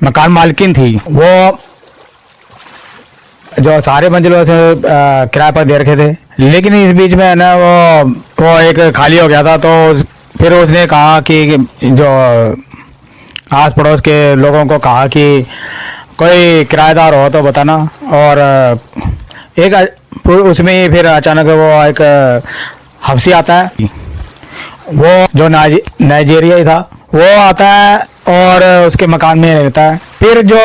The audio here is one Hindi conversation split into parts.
मकान मालकिन थी, वो जो सारे मंजिलों से किराए पर दे रखे थे। लेकिन इस बीच में है ना वो एक खाली हो गया था। तो फिर उसने कहा कि जो आस पड़ोस के लोगों को कहा कि कोई किराएदार हो तो बताना। और एक उसमें ही फिर अचानक वो एक हफ्सी आता है, वो जो नाइजीरियाई था वो आता है और उसके मकान में रहता है। फिर जो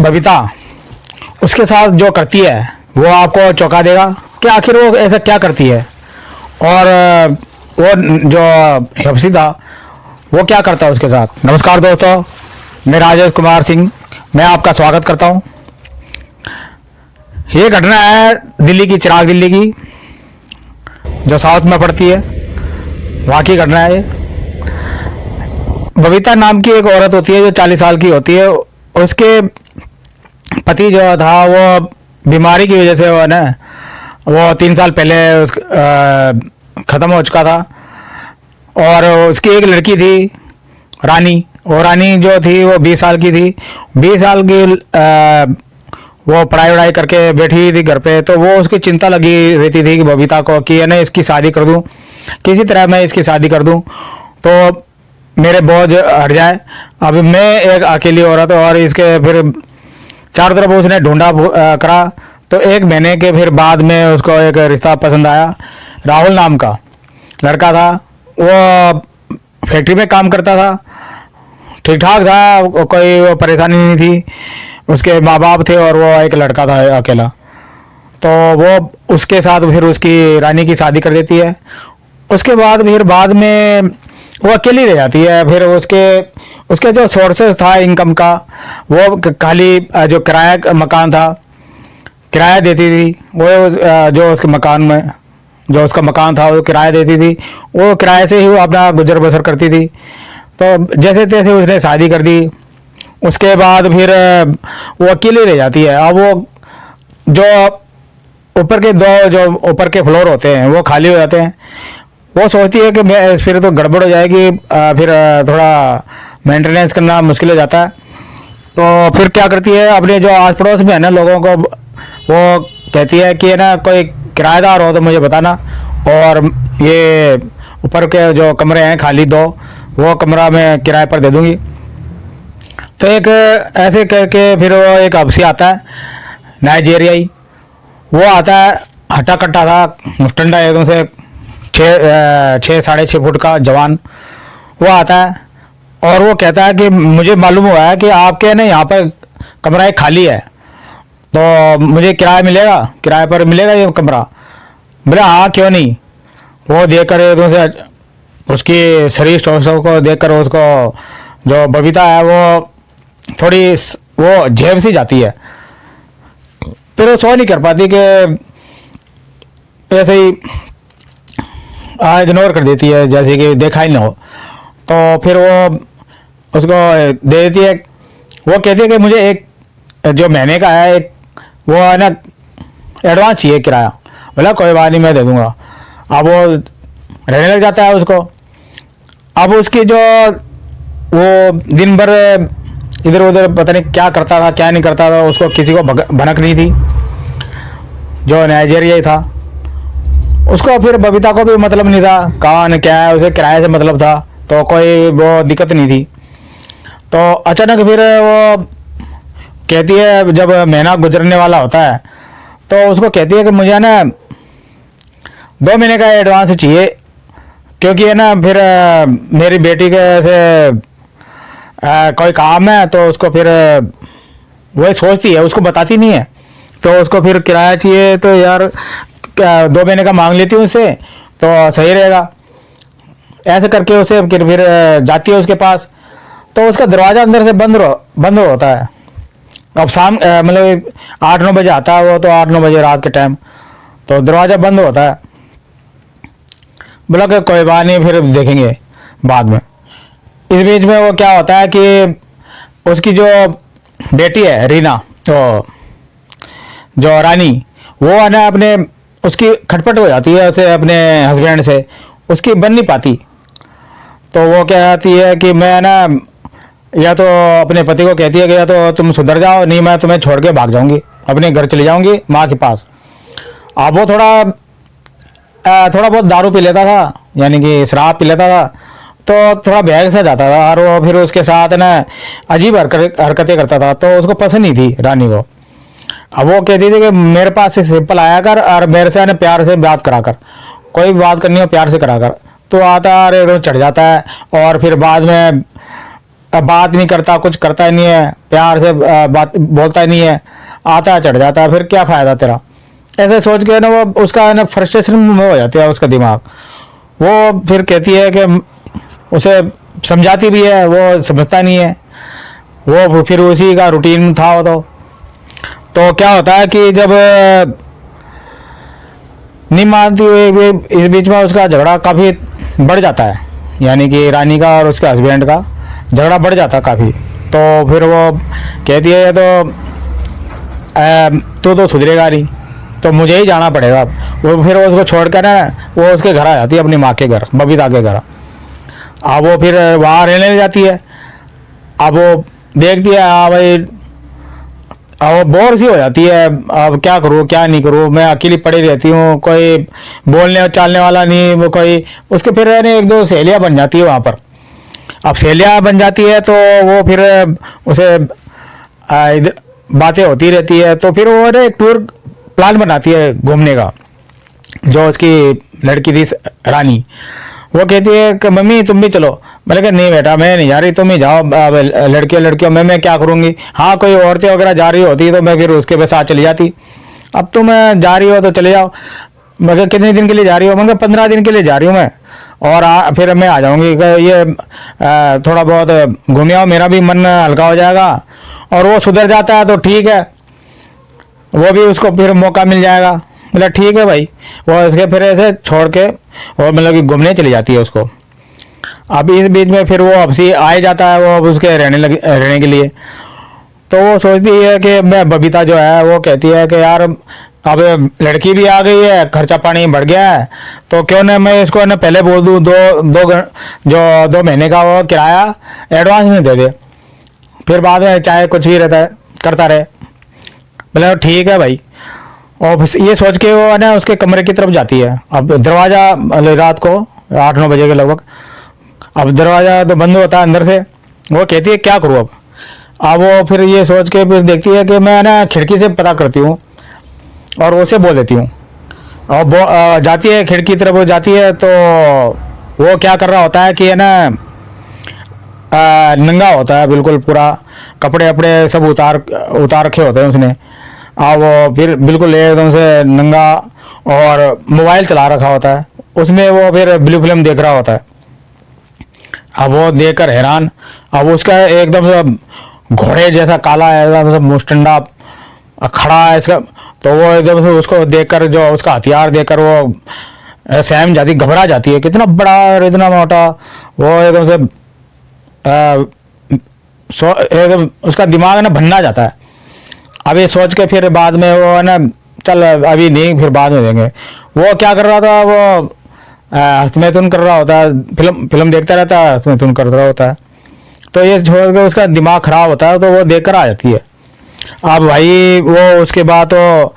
बबीता उसके साथ जो करती है वो आपको चौंका देगा कि आखिर वो ऐसा क्या करती है। और वो जो हफ्सी था वो क्या करता है उसके साथ। नमस्कार दोस्तों, मैं राजेश कुमार सिंह, मैं आपका स्वागत करता हूँ। ये घटना है दिल्ली की, चिराग दिल्ली की, जो साउथ में पड़ती है, वहाँ की घटना है। बबीता नाम की एक औरत होती है जो 40 साल की होती है। उसके पति जो था वो बीमारी की वजह से वो ना वो 3 साल पहले ख़त्म हो चुका था। और उसकी एक लड़की थी रानी, और रानी जो थी वो 20 साल की थी। 20 साल की वो पढ़ाई वढ़ाई करके बैठी हुई थी घर पे। तो वो उसकी चिंता लगी रहती थी कि बबीता को कि है ना इसकी शादी कर दूं, किसी तरह मैं इसकी शादी कर दूं तो मेरे बोझ हट जाए। अब मैं एक अकेली औरत, और इसके फिर चारों तरफ उसने ढूंढा करा। तो 1 महीने के फिर बाद में उसको एक रिश्ता पसंद आया। राहुल नाम का लड़का था, वो फैक्ट्री में काम करता था, ठीक ठाक था, कोई वो परेशानी नहीं थी। उसके माँ बाप थे और वो एक लड़का था अकेला। तो वो उसके साथ फिर उसकी रानी की शादी कर देती है। उसके बाद फिर बाद में वो अकेली रह जाती है। फिर उसके जो सोर्सेस था इनकम का, वो खाली जो किराया मकान था, किराया देती थी वो, जो उसके मकान में जो उसका मकान था वो किराया देती थी। वो किराए से ही वो अपना गुजर बसर करती थी। तो जैसे तैसे उसने शादी कर दी। उसके बाद फिर वो अकेली रह जाती है। अब वो जो ऊपर के 2 जो ऊपर के फ्लोर होते हैं वो खाली हो जाते हैं। वो सोचती है कि मैं फिर तो गड़बड़ हो जाएगी, फिर थोड़ा मेंटेनेंस करना मुश्किल हो जाता है। तो फिर क्या करती है, अपने जो आस पड़ोस में है ना लोगों को वो कहती है कि है ना कोई किराएदार हो तो मुझे बताना, और ये ऊपर के जो कमरे हैं खाली 2, वो कमरा मैं किराए पर दे दूंगी। तो एक ऐसे करके फिर वो एक हफ्सी आता है नाइजीरियाई। वो आता है, हट्टा कट्टा था, मुस्टंडा एकदम से, 6.5 फुट का जवान। वो आता है और वो कहता है कि मुझे मालूम हुआ है कि आपके ना यहाँ पर कमरा एक खाली है, तो मुझे किराया मिलेगा, किराए पर मिलेगा ये कमरा। बोले हाँ क्यों नहीं। वो देखकर एकदम से उसकी शरीर को देखकर उसको जो बबीता है वो थोड़ी वो झेप सी जाती है। फिर वो सो नहीं कर पाती कि ऐसे ही इग्नोर कर देती है, जैसे कि देखा ही ना हो। तो फिर वो उसको दे देती है। वो कहती है कि मुझे एक जो महीने का है एक वो है ना एडवांस चाहिए किराया। बोला कोई बात नहीं मैं दे दूंगा। अब वो रहने लग जाता है उसको। अब उसकी जो वो दिन भर इधर उधर पता नहीं क्या करता था क्या नहीं करता था, उसको किसी को भनक नहीं थी। जो नाइजीरियाई था उसको फिर बबीता को भी मतलब नहीं था कहाँ क्या है, उसे किराए से मतलब था, तो कोई वो दिक्कत नहीं थी। तो अचानक फिर वो कहती है, जब महीना गुजरने वाला होता है तो उसको कहती है कि मुझे ना 2 महीने का एडवांस चाहिए, क्योंकि है ना फिर मेरी बेटी के से कोई काम है। तो उसको फिर वही सोचती है, उसको बताती नहीं है। तो उसको फिर किराया चाहिए, तो यार 2 महीने का मांग लेती हूँ उससे तो सही रहेगा। ऐसे करके उसे फिर जाती है उसके पास। तो उसका दरवाज़ा अंदर से बंद होता है। अब शाम मतलब 8-9 बजे आता है वो, तो 8-9 बजे रात के टाइम तो दरवाज़ा बंद होता है। बोला कि कोई बात नहीं फिर देखेंगे बाद में। इस बीच में वो क्या होता है कि उसकी जो बेटी है रीना, तो जो रानी, वो है ना अपने उसकी खटपट हो जाती है उसे अपने हस्बैंड से, उसकी बन नहीं पाती। तो वो क्या कहती है कि मैं ना या तो अपने पति को कहती है कि या तो तुम सुधर जाओ, नहीं मैं तुम्हें छोड़ के भाग जाऊंगी, अपने घर चली जाऊंगी माँ के पास। अब वो थोड़ा बहुत दारू पी लेता था, यानी कि शराब पी लेता था, तो थोड़ा बैग से जाता था और वो फिर उसके साथ ना अजीब हरकतें करता था, तो उसको पसंद नहीं थी रानी को। अब वो कहती थी कि मेरे पास से सिंपल आया कर और मेरे से ना प्यार से बात करा कर, कोई भी बात करनी हो प्यार से करा कर। तो आता अरे रोज चढ़ जाता है और फिर बाद में बात नहीं करता, कुछ करता ही नहीं है, प्यार से बात बोलता ही नहीं है, आता है चढ़ जाता है, फिर क्या फ़ायदा तेरा। ऐसे सोच के ना वो उसका ना फ्रस्ट्रेशन में हो जाती है उसका दिमाग। वो फिर कहती है कि उसे समझाती भी है, वो समझता नहीं है, वो फिर उसी का रूटीन था वो। तो क्या होता है कि जब नहीं मानती हुई इस बीच में उसका झगड़ा काफ़ी बढ़ जाता है, यानी कि रानी का और उसके हस्बैंड का झगड़ा बढ़ जाता है काफ़ी। तो फिर वो कहती है तो सुधरेगा नहीं, तो मुझे ही जाना पड़ेगा अब। वो फिर उसको छोड़ कर ना वो उसके घर आ जाती है, अपनी माँ के घर, बबीता के घर। अब वो फिर वहाँ रहने जाती है। अब वो देखती है हाँ भाई, अब वो बोर सी हो जाती है, अब क्या करूँ क्या नहीं करूँ, मैं अकेली पड़ी रहती हूँ, कोई बोलने चालने वाला नहीं, वो कोई उसके फिर एक दो सहेलियाँ बन जाती है वहाँ पर। अब सहेलियाँ बन जाती है तो वो फिर उसे इधर बातें होती रहती है, तो फिर वो एक टूर प्लान बनाती है घूमने का। जो उसकी लड़की थी रानी, वो कहती है कि मम्मी तुम भी चलो। मैंने कहा नहीं बेटा मैं नहीं जा रही, तुम ही जाओ, लड़कियों मैं क्या करूँगी। हाँ कोई औरतें वगैरह जा रही होती तो मैं फिर उसके साथ चली जाती। अब तुम जा रही हो तो चले जाओ। मैं कहा कितने दिन के लिए जा रही हो। मैं कहा 15 दिन के लिए जा रही हूँ मैं, और फिर मैं आ जाऊँगी। ये थोड़ा बहुत घूम आओ, मेरा भी मन हल्का हो जाएगा, और वो सुधर जाता है तो ठीक है, वो भी उसको फिर मौका मिल जाएगा। मतलब ठीक है भाई। वो इसके फिर ऐसे छोड़ के और मतलब कि घूमने चली जाती है उसको। अब इस बीच में फिर वो आपसी आ जाता है वो अब उसके रहने के लिए। तो वो सोचती है कि मैं बबीता जो है वो कहती है कि यार अब लड़की भी आ गई है, खर्चा पानी बढ़ गया है, तो क्यों ना मैं इसको ना पहले बोल दूँ जो 2 महीने का वो किराया एडवांस में दे दे, फिर बाद में चाहे कुछ भी रहता है करता रहे। मतलब ठीक है भाई। और ये सोच के वो है ना उसके कमरे की तरफ जाती है। अब दरवाज़ा रात को 8-9 बजे के लगभग, अब दरवाज़ा तो बंद होता है अंदर से। वो कहती है क्या करूँ अब वो फिर ये सोच के फिर देखती है कि मैं ना खिड़की से पता करती हूँ और उसे बोल देती हूँ। और वो जाती है खिड़की तरफ, वो जाती है तो वो क्या कर रहा होता है कि है ना नंगा होता है बिल्कुल, पूरा कपड़े वपड़े सब उतार रखे होते हैं उसने। वो फिर बिल्कुल एकदम से नंगा, और मोबाइल चला रखा होता है उसमें, वो फिर ब्लू फिल्म देख रहा होता है। अब वो देखकर हैरान, अब उसका एकदम से घोड़े जैसा काला है, एकदम से मुस्टंडा खड़ा है इसका। तो वो एकदम से उसको देखकर, जो उसका हथियार देखकर वो सहम जाती, घबरा जाती है, कितना बड़ा और इतना मोटा। वो एकदम से एकदम उसका दिमाग ना भन्ना जाता है। अब ये सोच के फिर बाद में वो है ना चल अभी नहीं, फिर बाद में देंगे। वो क्या कर रहा था, वो हस्तमैथुन कर रहा होता है, फिल्म देखता रहता है, हस्तमैथुन कर रहा होता है। तो ये छोड़ के उसका दिमाग खराब होता है, तो वो देख कर आ जाती है। अब भाई वो उसके बाद तो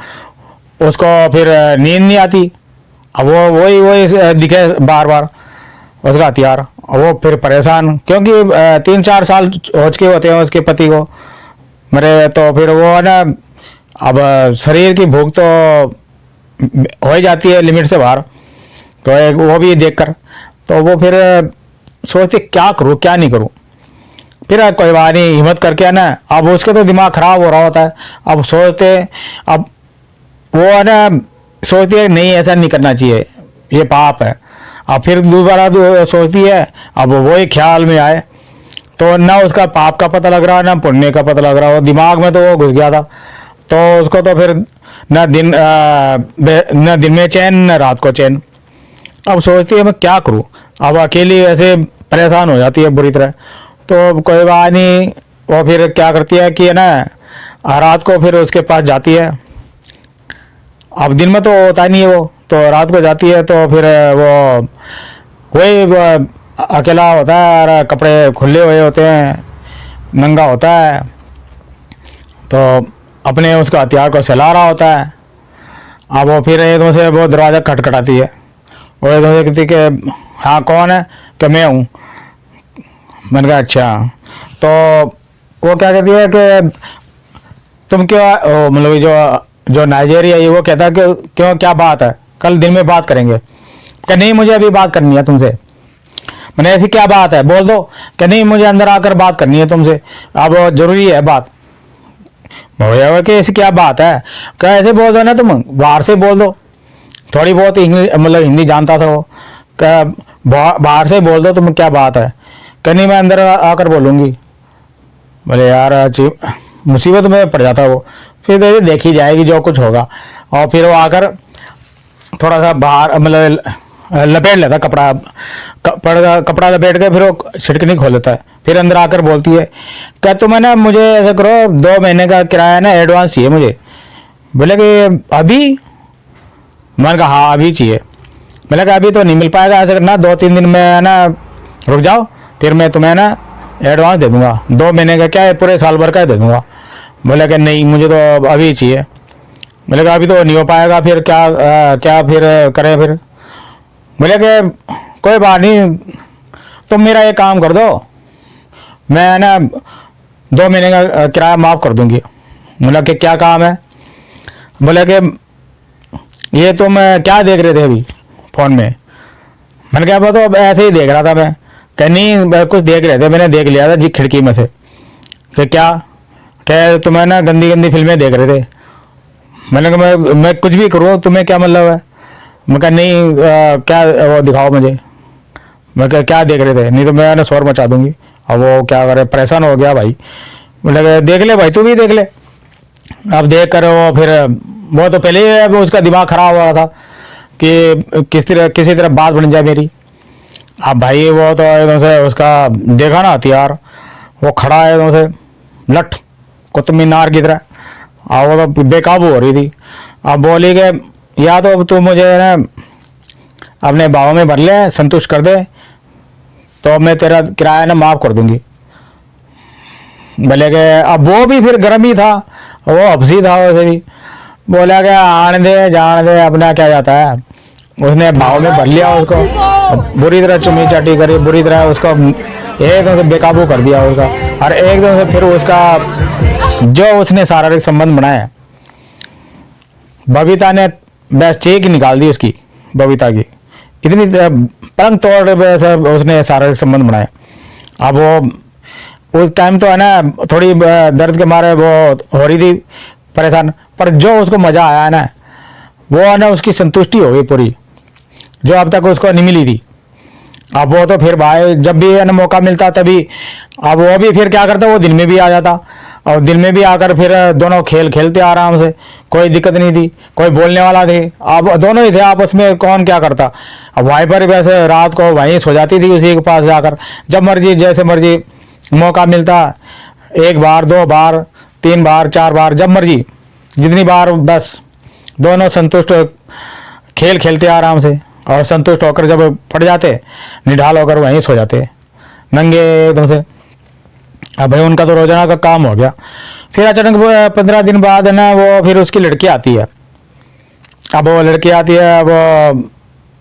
उसको फिर नींद नहीं आती। अब वो वही दिखे बार बार उसका हथियार। वो फिर परेशान, क्योंकि 3-4 साल हो चुके होते हैं उसके पति को मरे। तो फिर वो है ना अब शरीर की भूख तो हो ही जाती है लिमिट से बाहर। तो एक वो भी देखकर तो वो फिर सोचते क्या करूँ क्या नहीं करूँ। फिर कोई बात नहीं, हिम्मत करके है ना, अब उसके तो दिमाग खराब हो रहा होता है। अब सोचते, अब वो है ना सोचती है नहीं ऐसा नहीं करना चाहिए, ये पाप है। अब फिर दोबारा सोचती है, अब वही ख्याल में आए तो ना उसका पाप का पता लग रहा ना पुण्य का पता लग रहा हो, दिमाग में तो वो घुस गया था। तो उसको तो फिर न दिन में चैन न रात को चैन। अब सोचती है मैं क्या करूं। अब अकेली वैसे परेशान हो जाती है बुरी तरह। तो कोई बात नहीं, वो फिर क्या करती है कि है ना रात को फिर उसके पास जाती है। अब दिन में तो होता नहीं है वो, तो रात को जाती है। तो फिर वो अकेला होता है और कपड़े खुले हुए होते हैं, नंगा होता है, तो अपने उसका हथियार को चला रहा होता है। अब वो फिर एकदम से वो दरवाज़ा खटखटाती है, वो एकदम से कहती कि हाँ कौन है, कि मैं हूँ। मैंने कहा अच्छा। तो वो क्या कहती है कि तुम क्यों मतलब जो जो नाइजेरिया है वो कहता है कि क्यों, क्या बात है, कल दिन में बात करेंगे। कि नहीं मुझे अभी बात करनी है तुमसे। मैंने ऐसी क्या बात है बोल दो। कि नहीं मुझे अंदर आकर बात करनी है तुमसे, अब जरूरी है बात। भैया कि ऐसी क्या बात है। क्या ऐसे बोल दो ना, तुम बाहर से बोल दो। थोड़ी बहुत इंग्लिश मतलब हिंदी जानता था वो। क्या बाहर से बोल दो तुम, क्या बात है। कि नहीं मैं अंदर आकर बोलूँगी। बोले यार मुसीबत में पड़ जाता वो। फिर देखी जाएगी जो कुछ होगा। और फिर वो आकर थोड़ा सा बाहर मतलब लपेट लेता कपड़ा, कपड़ा लपेट के फिर वो छिटकनी खोल लेता है। फिर अंदर आकर बोलती है क्या तुम्हें ना, मुझे ऐसा करो 2 महीने का किराया ना एडवांस चाहिए मुझे। बोले कि अभी। मैंने कहा हाँ अभी चाहिए। मैंने कहा अभी तो नहीं मिल पाएगा, ऐसा करना 2-3 दिन में ना रुक जाओ, फिर मैं तुम्हें ना एडवांस दे दूंगा। 2 महीने का क्या है, पूरे साल भर का दे दूंगा। बोले कि नहीं मुझे तो अभी चाहिए। बोले कि अभी तो नहीं हो पाएगा, फिर क्या फिर करें फिर। बोले कि कोई बात नहीं, तुम मेरा एक काम कर दो, मैं ना 2 महीने का किराया माफ़ कर दूंगी। बोला कि क्या काम है। बोले कि ये तुम क्या देख रहे थे अभी फ़ोन में। मैंने कहा तो अब ऐसे ही देख रहा था मैं। कह नहीं कुछ देख रहे थे, मैंने देख लिया था जी खिड़की में से। कि क्या, क्या तुम्हें ना गंदी गंदी फिल्में देख रहे थे। मैंने कहा मैं कुछ भी करूँ, तुम्हें क्या मतलब है। मैं कहा नहीं क्या वो दिखाओ मुझे। मैं कहा क्या देख रहे थे, नहीं तो मैं ना शोर मचा दूंगी। अब वो क्या करे, परेशान हो गया भाई। बोले देख ले भाई, तू भी देख ले। अब देख कर वो फिर वो तो पहले ही अब उसका दिमाग खराब हो रहा था कि किसी तरह बात बन जाए मेरी। अब भाई वो तो एकदम से उसका देखा ना हथियार, वो खड़ा है एकदम से लठ कुतुब मीनार की तरह। और वो तो बेकाबू हो रही थी। अब बोली कि या तो तू मुझे ना अपने भाव में भर ले, संतुष्ट कर दे, तो मैं तेरा किराया ना माफ़ कर दूंगी। बोले कि अब वो भी फिर गर्म ही था, वो हफ्सी था वैसे भी। बोला कि आने दे जाने दे, अपना क्या जाता है। उसने भाव में भर लिया उसको, बुरी तरह चुमी चाटी करी, बुरी तरह उसको एकदम से बेकाबू कर दिया उसका। और एकदम से फिर उसका जो उसने शारीरिक संबंध बनाया, बबीता ने बस चीख निकाल दी उसकी, बबीता की इतनी पलंग तोड़ से उसने शारीरिक संबंध बनाया। अब वो उस टाइम तो है ना थोड़ी दर्द के मारे वो हो रही थी परेशान, पर जो उसको मज़ा आया ना, वो है ना उसकी संतुष्टि हो गई पूरी, जो अब तक उसको नहीं मिली थी। अब वो तो फिर भाई जब भी है ना मौका मिलता तभी, अब वो भी फिर क्या करता, वो दिन में भी आ जाता। और दिन में भी आकर फिर दोनों खेल खेलते आराम से, कोई दिक्कत नहीं थी, कोई बोलने वाला थे। अब दोनों ही थे आपस में, कौन क्या करता। अब वहीं पर वैसे रात को वहीं सो जाती थी उसी के पास जाकर, जब मर्जी जैसे मर्जी मौका मिलता, 1 बार 2 बार 3 बार 4 बार, जब मर्जी जितनी बार, बस दोनों संतुष्ट खेल खेलते आराम से। और संतुष्ट होकर जब पड़ जाते, निढाल होकर वहीं सो जाते नंगे एकदम से। अब भाई उनका तो रोजाना का काम हो गया। फिर अचानक 15 दिन बाद है ना वो फिर उसकी लड़की आती है। अब वो लड़की आती है, अब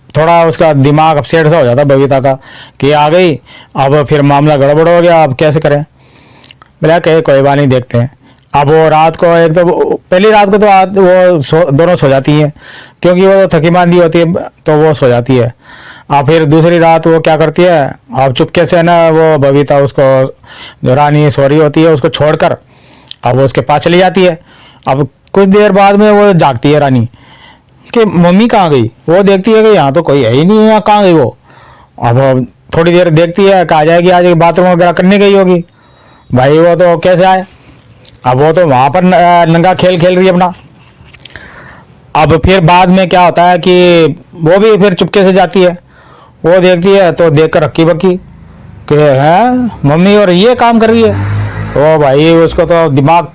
थोड़ा उसका दिमाग अपसेट सा हो जाता बबीता का कि आ गई, अब फिर मामला गड़बड़ हो गया, अब कैसे करें। बोला कहे कोई बात नहीं, देखते हैं। अब वो रात को एक तो पहली रात को तो वो दोनों सो जाती हैं, क्योंकि वो थकी मांदी होती है तो वो सो जाती है। अब फिर दूसरी रात वो क्या करती है, अब चुपके से ना वो बबीता उसको, जो रानी सो रही होती है उसको छोड़कर अब वो उसके पास चली जाती है। अब कुछ देर बाद में वो जागती है रानी कि मम्मी कहाँ गई। वो देखती है कि यहाँ तो कोई है ही नहीं, यहाँ कहाँ गई वो। अब थोड़ी देर देखती है कि आ जाएगी, आज बाथरूम वगैरह करने गई होगी। भाई वो तो कैसे आए, अब वो तो वहाँ पर नंगा खेल खेल रही है अपना। अब फिर बाद में क्या होता है कि वो भी फिर चुपके से जाती है, वो देखती है तो देख कर हक्की बक्की कि है मम्मी और ये काम कर रही है। ओ भाई उसको तो दिमाग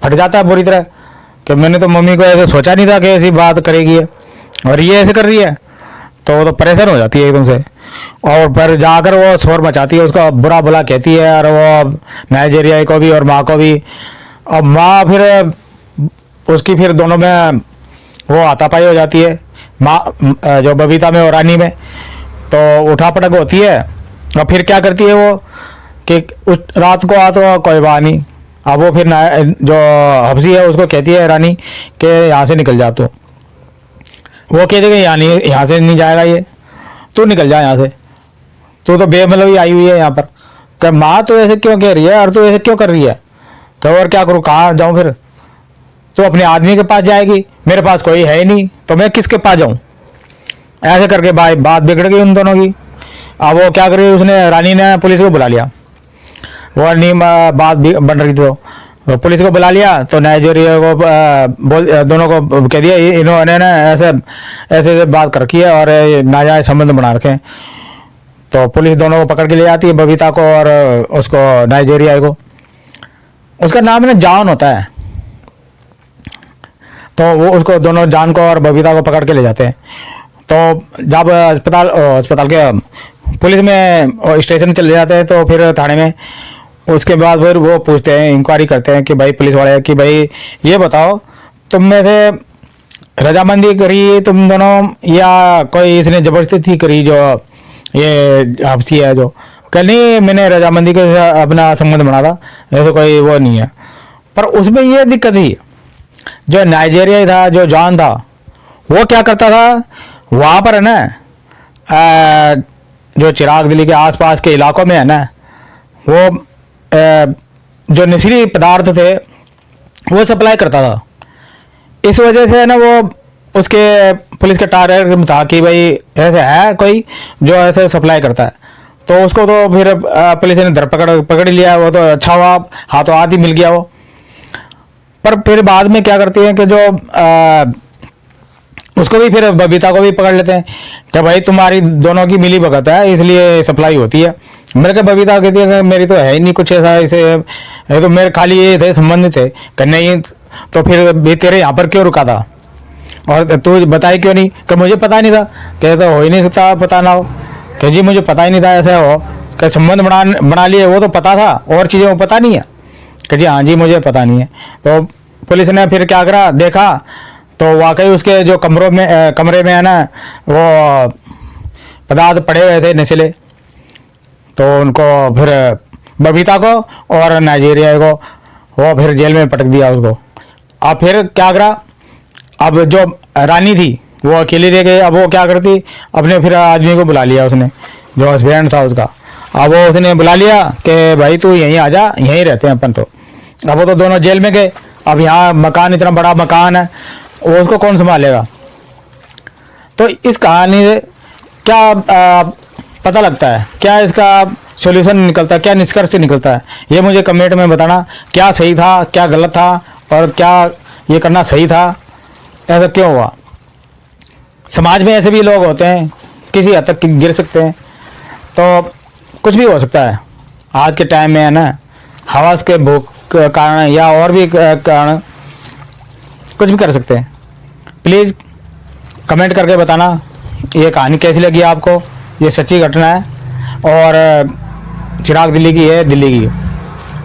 फट जाता है बुरी तरह कि मैंने तो मम्मी को ऐसे सोचा नहीं था कि ऐसी बात करेगी है, और ये ऐसे कर रही है। तो वो तो परेशान हो जाती है एकदम से, और फिर जाकर वो शोर मचाती है, उसका बुरा भला कहती है, और वो नाइजीरिया को भी और माँ को भी। अब माँ फिर उसकी फिर दोनों में वो हाथापाई हो जाती है, माँ जो बबीता में और रानी में, तो उठापटक होती है। और फिर क्या करती है वो कि उस रात को आ तो कोई बात नहीं, अब वो फिर जो हफ्सी है उसको कहती है रानी कि यहाँ से निकल जा। तो वो कहते कि यहाँ से नहीं जाएगा ये, तू निकल जा यहाँ से, तू तो बेमतलब ही आई हुई है यहाँ पर। क्या माँ तो ऐसे क्यों कह रही है और तू ऐसे क्यों कर रही है? क्या और क्या करूँ, कहाँ जाऊँ फिर? तो अपने आदमी के पास जाएगी, मेरे पास कोई है ही नहीं, तो मैं किसके पास जाऊँ? ऐसे करके भाई बात बिगड़ गई उन दोनों की। अब वो क्या करी, उसने रानी ने पुलिस को बुला लिया, वो नहीं बात बन रही थी तो पुलिस को बुला लिया। तो नाइजीरिया को बोल दोनों को कह दिया इन्होंने ना ऐसे ऐसे बात कर रखी है और नाजायज संबंध बना रखे हैं। तो पुलिस दोनों को पकड़ के ले जाती है, बबीता को और उसको नाइजीरिया को। उसका नाम है ना जॉन होता है। तो वो उसको दोनों जॉन को और बबीता को पकड़ के ले जाते हैं। तो जब अस्पताल के पुलिस में स्टेशन चले जाते हैं तो फिर थाने में, उसके बाद फिर वो पूछते हैं, इंक्वायरी करते हैं कि भाई पुलिस वाले कि भाई ये बताओ तुम में से रजामंदी करी तुम दोनों या कोई इसने ज़बरदस्ती करी जो ये हफ्सी है? जो कह नहीं मैंने रजामंदी के अपना संबंध बना था, ऐसे कोई वो नहीं है। पर उसमें ये दिक्कत थी, जो नाइजीरिया था जो जॉन था वो क्या करता था वहाँ पर है ना, जो चिराग दिल्ली के आसपास के इलाकों में है ना, वो जो नशीली पदार्थ थे वो सप्लाई करता था। इस वजह से ना वो उसके पुलिस के टारगेट में था कि भाई ऐसे है कोई जो ऐसे सप्लाई करता है। तो उसको तो फिर पुलिस ने पकड़ लिया, वो तो अच्छा हुआ, हाथों हाथ ही मिल गया वो। पर फिर बाद में क्या करती है कि जो उसको भी फिर बबीता को भी पकड़ लेते हैं कि भाई तुम्हारी दोनों की मिली भगत है इसलिए सप्लाई होती है। मेरे को बबीता कहती है कि मेरी तो है ही नहीं कुछ ऐसा, इसे तो मेरे खाली ये थे संबंध थे कि नहीं, तो फिर भी तेरे यहाँ पर क्यों रुका था और तू बताई क्यों नहीं? कि मुझे पता नहीं था। कहते तो हो ही नहीं सकता पता ना हो। कि जी मुझे पता ही नहीं था ऐसा हो, कि संबंध बना लिए वो तो पता था, और चीज़ें वो पता नहीं है। कि जी हाँ जी मुझे पता नहीं है। तो पुलिस ने फिर क्या करा, देखा तो वाकई उसके जो कमरे में है ना वो पदार्थ पड़े हुए थे नशीले। तो उनको फिर बबीता को और नाइजीरिया को वो फिर जेल में पटक दिया उसको। अब फिर क्या करा, अब जो रानी थी वो अकेली रह गई। अब वो क्या करती, अपने फिर आदमी को बुला लिया उसने, जो हस्बैंड था उसका। अब वो उसने बुला लिया कि भाई तू यहीं आ जा, यहीं रहते हैं अपन। तो अब वो तो दोनों जेल में गए। अब यहाँ मकान, इतना बड़ा मकान है, वो उसको कौन संभालेगा? तो इस कहानी से क्या पता लगता है, क्या इसका सॉल्यूशन निकलता है, क्या निष्कर्ष निकलता है, ये मुझे कमेंट में बताना। क्या सही था, क्या गलत था, और क्या ये करना सही था, ऐसा क्यों हुआ? समाज में ऐसे भी लोग होते हैं, किसी हद तक गिर सकते हैं, तो कुछ भी हो सकता है। आज के टाइम में है ना, हवस के भूख के कारण या और भी कारण कुछ भी कर सकते हैं। प्लीज़ कमेंट करके बताना ये कहानी कैसी लगी आपको। ये सच्ची घटना है और चिराग दिल्ली की है, दिल्ली की।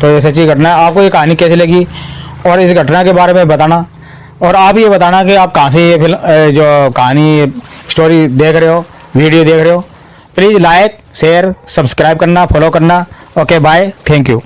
तो ये सच्ची घटना है। आपको ये कहानी कैसी लगी और इस घटना के बारे में बताना। और आप ये बताना कि आप कहाँ से ये फिल्म जो कहानी स्टोरी देख रहे हो, वीडियो देख रहे हो। प्लीज़ लाइक, शेयर, सब्सक्राइब करना, फॉलो करना। Okay bye, thank you.